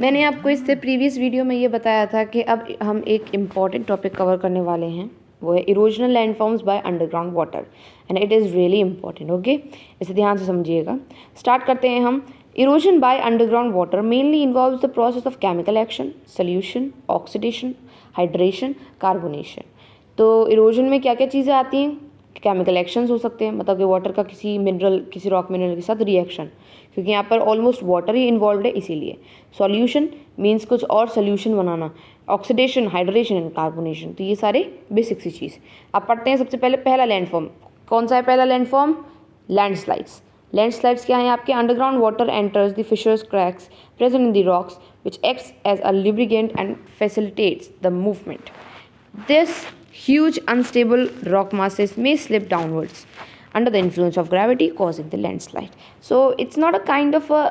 मैंने आपको इससे प्रीवियस वीडियो में ये बताया था कि अब हम एक इम्पॉर्टेंट टॉपिक कवर करने वाले हैं, वो है erosional landforms by underground water and it is really important. Okay, इसे ध्यान से समझिएगा। स्टार्ट करते हैं हम। Erosion by underground water mainly involves the process of chemical action, solution, oxidation, hydration, carbonation. तो इरोजन में क्या क्या चीज़ें आती हैं? केमिकल एक्शंस हो सकते हैं, मतलब कि वाटर का किसी मिनरल, किसी रॉक मिनरल के साथ रिएक्शन, क्योंकि यहाँ पर ऑलमोस्ट वाटर ही इन्वॉल्व है इसीलिए। सॉल्यूशन मीन्स कुछ और solution banana, oxidation, hydration and carbonation. तो ये सारे बेसिक सी चीज़। अब पढ़ते हैं सबसे पहले पहला लैंडफॉर्म। कौन सा है पहला लैंडफॉर्म? लैंडस्लाइड्स। लैंडस्लाइड्स क्या है आपके? Underground water enters the fissures cracks present in the rocks which acts as a lubricant and facilitates the movement. This huge unstable rock masses may slip downwards under the influence of gravity, causing the landslide. So it's not a kind of a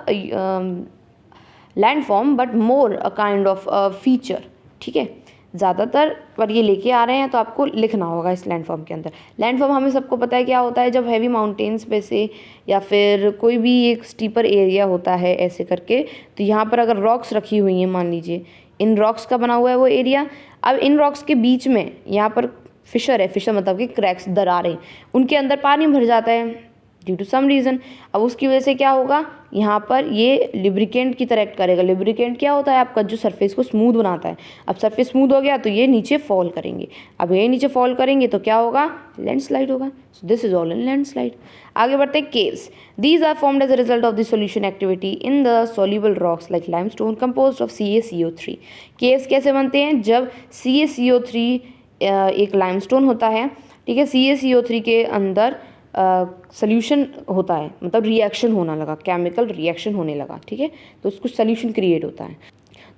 landform but more a kind of a feature. ठीक है, ज़्यादातर पर ये लेके आ रहे हैं तो आपको लिखना होगा इस लैंडफॉर्म के अंदर। लैंडफॉर्म हमें सबको पता है क्या होता है, जब हैवी माउंटेन्स पे से या फिर कोई भी एक स्टीपर एरिया होता है ऐसे करके, तो यहाँ पर अगर रॉक्स रखी हुई हैं, मान लीजिए इन रॉक्स का बना हुआ है वो एरिया। अब इन रॉक्स के बीच में यहाँ पर फिशर है, फिशर मतलब कि क्रैक्स, दरारें, उनके अंदर पानी भर जाता है ड्यू टू सम रीज़न। अब उसकी वजह से क्या होगा, यहाँ पर ये लिब्रिकेंट की तरह एक्ट करेगा। लिब्रिकेंट क्या होता है आपका? जो सरफेस को स्मूथ बनाता है। अब सरफेस स्मूथ हो गया तो ये नीचे फॉल करेंगे। अब ये नीचे फॉल करेंगे तो क्या होगा? लैंडस्लाइड होगा। So this is all in landslide. आगे बढ़ते हैं। Caves, these are formed as a result of the solution activity in the soluble rocks like limestone composed of CaCO3। Caves कैसे बनते हैं? जब CaCO3 एक लाइमस्टोन होता है, ठीक है, CaCO3 के अंदर सोल्यूशन होता है, मतलब रिएक्शन होना लगा, केमिकल रिएक्शन होने लगा, ठीक है, तो उसको सोल्यूशन क्रिएट होता है।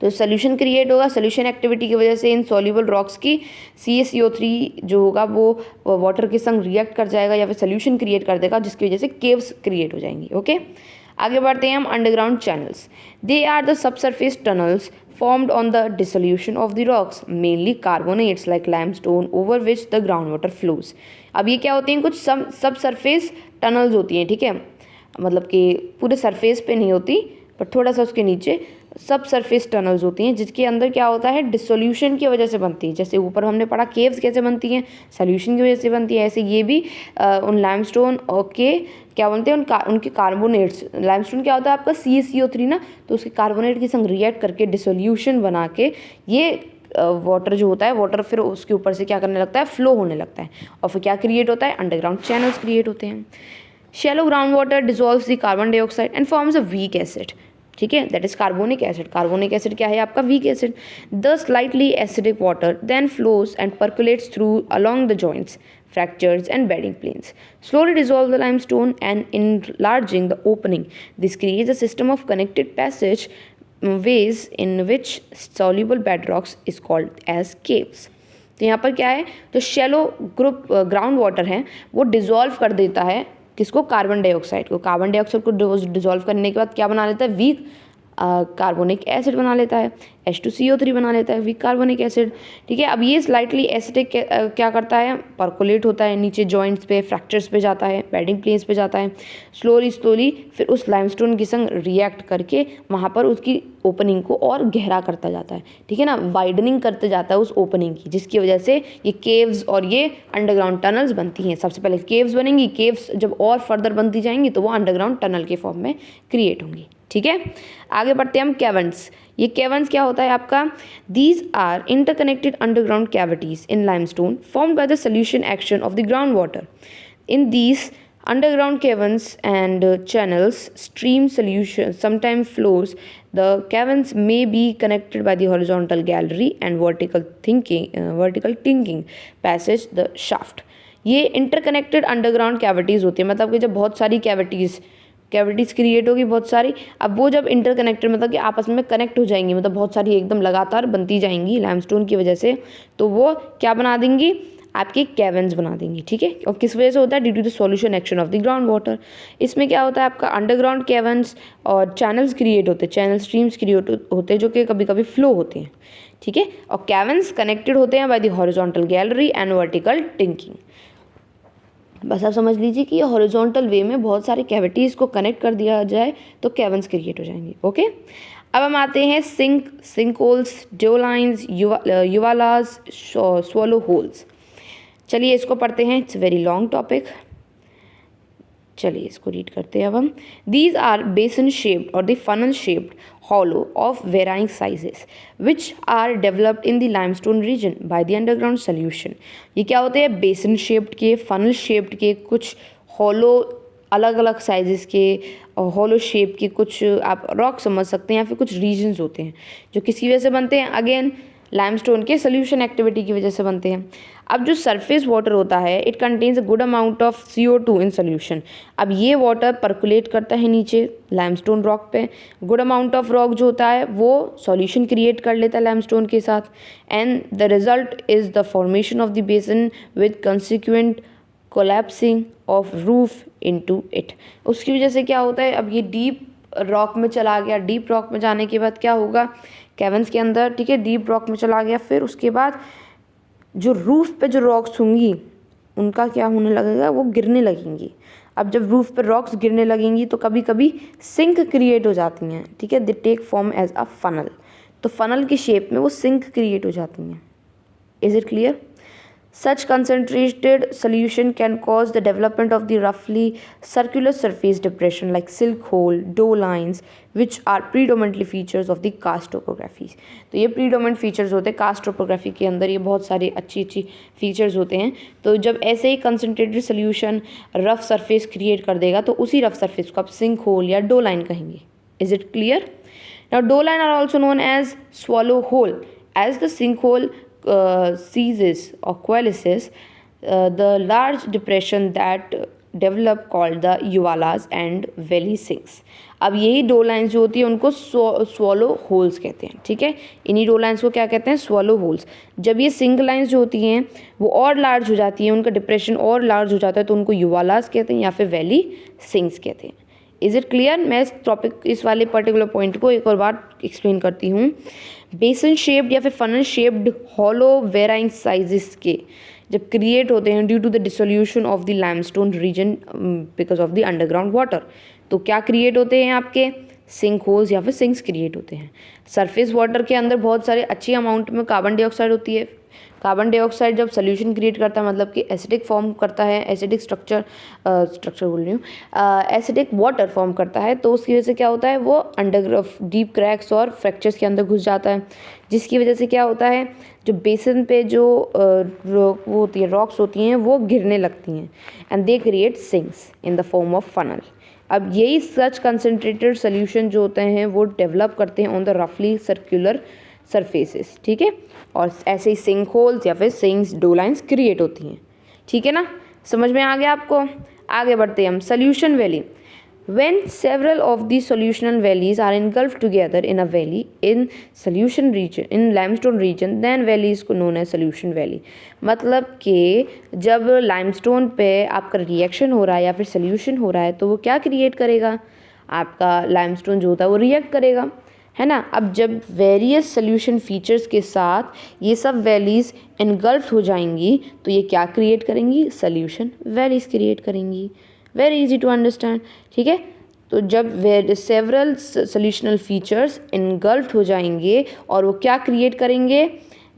तो सोल्यूशन क्रिएट होगा, सोल्यूशन एक्टिविटी की वजह से इन सॉल्युबल रॉक्स की CaCO3 जो होगा वो वाटर के संग रिएक्ट कर जाएगा या फिर सोल्यूशन क्रिएट कर देगा, जिसकी वजह से केव्स क्रिएट हो जाएंगी। ओके, आगे बढ़ते हैं हम। Underground channels, they are the subsurface tunnels formed on the dissolution of the rocks, mainly carbonates like limestone over which the groundwater flows। अब ये क्या होते हैं? कुछ सब सरफेस टनल्स होती हैं, ठीक है, मतलब कि पूरे सरफेस पे नहीं होती पर थोड़ा सा उसके नीचे सब सरफेस टनल्स होती हैं, जिसके अंदर क्या होता है? डिसोल्यूशन की वजह से बनती है। जैसे ऊपर हमने पढ़ा केव्स कैसे बनती हैं, सोल्यूशन की वजह से बनती है, ऐसे ये भी उन लाइमस्टोन के क्या बनते हैं? उनके कार्बोनेट्स। लाइमस्टोन क्या होता है आपका? CaCO3 ना, तो उसके कार्बोनेट के संग रिएक्ट करके डिसोल्यूशन बना के ये वाटर जो होता है, वाटर फिर उसके ऊपर से क्या करने लगता है? फ्लो होने लगता है, और फिर क्या क्रिएट होता है? अंडरग्राउंड चैनल्स क्रिएट होते हैं। Shallow ground water dissolves the carbon dioxide and forms a weak acid, ठीक है, that is carbonic acid. Carbonic acid क्या है आपका? Weak acid. The slightly acidic water then flows and percolates through along the joints, fractures and bedding planes, slowly dissolve the limestone and enlarging the opening. This creates a system of connected passage ways in which soluble bedrocks is called as caves. तो यहाँ पर क्या है? तो shallow group ground water है वो dissolve कर देता है किसको? कार्बन डाइऑक्साइड को। कार्बन डाइऑक्साइड को डिजोल्व करने के बाद क्या बना लेता है? वीक कार्बोनिक एसिड बना लेता है, H2CO3 बना लेता है, वीक कार्बोनिक एसिड, ठीक है। अब ये स्लाइटली एसिडिक क्या करता है? परकोलेट होता है, नीचे जॉइंट्स पे, फ्रैक्चर्स पे जाता है, बेडिंग प्लेन्स पे जाता है, स्लोली फिर उस लाइमस्टोन के संग रिएक्ट करके वहाँ पर उसकी ओपनिंग को और गहरा करता जाता है, ठीक है ना, वाइडनिंग करते जाता है उस ओपनिंग की, जिसकी वजह से ये केव्स और ये अंडरग्राउंड टनल्स बनती हैं। सबसे पहले केव्स बनेंगी, केव्स जब और फर्दर बनती जाएंगी तो वो अंडरग्राउंड टनल के फॉर्म में क्रिएट होंगी, ठीक है। आगे बढ़ते हैं हम। कैवर्न्स, ये कैवर्न्स क्या होता है आपका? These are interconnected underground cavities in limestone formed by the solution action of the ground water. In these underground caverns and channels stream solution sometimes flows. The caverns may be connected by the horizontal gallery and vertical tinking passage, the shaft. ये interconnected underground cavities होती है, मतलब कि जब बहुत सारी cavities create होगी बहुत सारी, अब वो जब इंटरकनेक्टेड मतलब कि आपस में कनेक्ट हो जाएंगी, मतलब बहुत सारी एकदम लगातार बनती जाएंगी लाइमस्टोन की वजह से, तो वो क्या बना देंगी? आपके कैवर्न्स बना देंगी, ठीक है। और किस वजह से होता है? Due to the solution action of the ground water. इसमें क्या होता है आपका? अंडरग्राउंड कैवर्न्स और चैनल्स क्रिएट होते हैं, चैनल स्ट्रीम्स क्रिएट होते हैं जो कि कभी कभी फ्लो होते हैं, ठीक है। और कैवर्न्स कनेक्टेड होते हैं by the horizontal gallery and vertical टिंकिंग। बस आप समझ लीजिए कि ये हॉरिजॉन्टल वे में बहुत सारे कैविटीज़ को कनेक्ट कर दिया जाए तो कैवर्न्स क्रिएट हो जाएंगे। ओके, अब हम आते हैं sink holes, dolines, uvalas, swallow holes. चलिए इसको पढ़ते हैं, इट्स वेरी लॉन्ग टॉपिक। चलिए इसको रीड करते हैं अब हम। दीज आर बेसन शेप्ड और the funnel shaped hollow of varying sizes which are developed in the limestone region by the underground solution। ये क्या होते हैं? बेसन शेप्ड के, फनल शेप्ड के, कुछ हॉलो अलग अलग साइजेस के, हॉलो शेप के कुछ आप रॉक समझ सकते हैं या फिर कुछ रीजन्स होते हैं जो किसी वजह से बनते हैं, अगेन लाइमस्टोन के सोल्यूशन एक्टिविटी की वजह से बनते हैं। अब जो सरफेस वाटर होता है, it contains a good amount of CO2 in solution. अब ये वाटर पर्कुलेट करता है नीचे लाइमस्टोन रॉक पे, गुड अमाउंट ऑफ रॉक जो होता है वो सॉल्यूशन क्रिएट कर लेता है लाइमस्टोन के साथ, and the result is the formation of the basin with consequent collapsing of roof into it. उसकी वजह से क्या होता है, अब ये डीप रॉक में चला गया, डीप रॉक में जाने के बाद क्या होगा, कैवर्न्स के अंदर, ठीक है, डीप रॉक में चला गया, फिर उसके बाद जो रूफ पे जो रॉक्स होंगी उनका क्या होने लगेगा, वो गिरने लगेंगी। अब जब रूफ पे रॉक्स गिरने लगेंगी तो कभी कभी सिंक क्रिएट हो जाती हैं, ठीक है, they take form as a funnel. तो फनल की शेप में वो सिंक क्रिएट हो जाती हैं। Is it clear? Such concentrated solution can cause the development of the roughly circular surface depression like silk hole, dough lines, which are predominantly features of the karst topography। तो ये predominant features होते हैं karst topography के अंदर, ये बहुत सारे अच्छी features होते हैं। तो जब ऐसे ही concentrated solution rough surface create कर देगा तो उसी rough surface को आप sink hole या dough line कहेंगे। Is it clear? Now dough line are also known as swallow hole, as the sink hole seizes or coalesces the large depression that develop called the युवालाज and valley sinks। अब यही dough lines जो होती है उनको swallow holes कहते हैं, ठीक है, इन्हीं डो लाइन्स को क्या कहते हैं, स्वॉलो होल्स। जब ये सिंक लाइन्स जो होती हैं वो और लार्ज हो जाती हैं, उनका डिप्रेशन और लार्ज हो जाता है तो उनको युवालाज कहते हैं या फिर वैली सिंक्स कहते हैं। Is it clear? मैं इस टॉपिक, इस वाले पर्टिकुलर पॉइंट को एक और बार एक्सप्लेन करती हूँ। बेसन शेप्ड या फिर funnel shaped hollow varying sizes के जब क्रिएट होते हैं due to the dissolution of the limestone region because of the underground water, तो क्या क्रिएट होते हैं आपके सिंक होल्स या फिर सिंक्स क्रिएट होते हैं। सरफेस वाटर के अंदर बहुत सारे अच्छी अमाउंट में कार्बन डाइऑक्साइड होती है। कार्बन डाइऑक्साइड जब सोल्यूशन क्रिएट करता है मतलब कि एसिडिक फॉर्म करता है, एसिडिक स्ट्रक्चर बोल रही हूँ, एसिडिक वाटर फॉर्म करता है, तो उसकी वजह से क्या होता है, वो अंडर डीप क्रैक्स और फ्रैक्चर्स के अंदर घुस जाता है, जिसकी वजह से क्या होता है, जो बेसन पे जो वो होती है, रॉक्स होती हैं, वो गिरने लगती हैं and they create sinks in the form of funnel. अब यही सच कंसनट्रेटेड सोल्यूशन जो होते हैं वो डेवलप करते हैं ऑन द रफली सर्कुलर सरफेसेस, ठीक है, और ऐसे ही सिंक होल्स या फिर सिंक्स डो लाइन्स क्रिएट होती हैं, ठीक है ना, समझ में आ गया आपको। आगे बढ़ते हैं हम। Solution valley, when several of the solutional valleys are engulfed together in a valley in solution region in limestone region, then valley is known as solution valley। मतलब कि जब लाइमस्टोन पे आपका रिएक्शन हो रहा है या फिर सोल्यूशन हो रहा है तो वो क्या क्रिएट करेगा, आपका लाइमस्टोन जो होता है वो रिएक्ट करेगा, है ना। अब जब वेरियस सोल्यूशन फीचर्स के साथ ये सब वैलीज इनगल्फ हो जाएंगी तो ये क्या क्रिएट करेंगी, सोल्यूशन वैलीज क्रिएट करेंगी। वेरी इजी टू अंडरस्टैंड, ठीक है। तो जब सेवरल सोल्यूशनल फीचर्स इनगल्फ्ड हो जाएंगे और वो क्या क्रिएट करेंगे,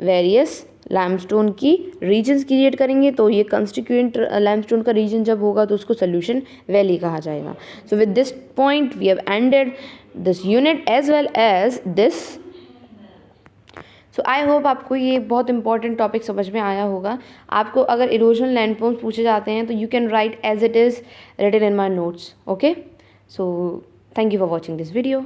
वेरियस लाइमस्टोन की रीजन्स क्रिएट करेंगे, तो ये कंस्टिट्यूएंट लाइमस्टोन का रीजन जब होगा तो उसको सोल्यूशन वैली कहा जाएगा। So with this point we have ended this unit as well as this. So I hope आपको ये बहुत इंपॉर्टेंट टॉपिक समझ में आया होगा। आपको अगर इरोजनल लैंडफॉर्म्स पूछे जाते हैं तो you can write as it is written in my notes, okay. So thank you for watching this video.